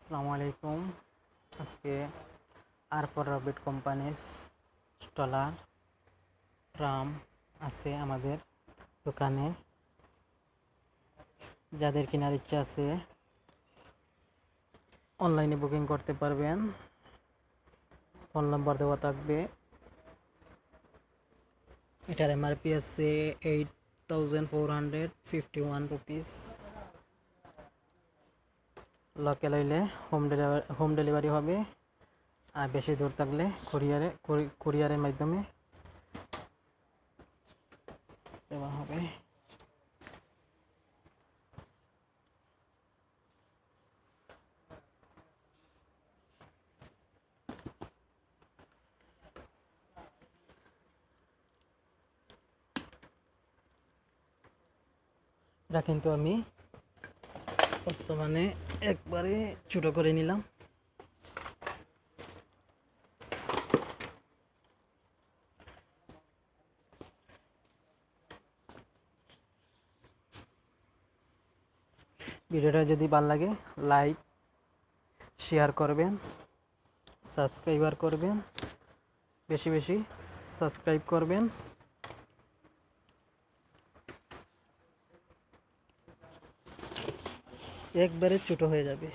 আসসালামু আলাইকুম। আজকে আর ফর রবিট কোম্পানির স্টলার ট্রাম আছে আমাদের দোকানে। যাদের কেনার ইচ্ছা আছে অনলাইনে বুকিং করতে পারবেন। ফোন নাম্বার দেওয়া থাকবে। এটার এমআরপি আছে 8451 রুপিস। লোকাল হইলে হোম ডেলিভারি হবে, আর বেশি দূর থাকলে কুরিয়ারের মাধ্যমে দেওয়া হবে। এটা কিন্তু আমি বর্তমানে একবারে ছোটো করে নিলাম। ভিডিওটা যদি ভালো লাগে লাইক শেয়ার করবেন, সাবস্ক্রাইবার করবেন, বেশি বেশি সাবস্ক্রাইব করবেন। একবারে ছোটো হয়ে যাবে।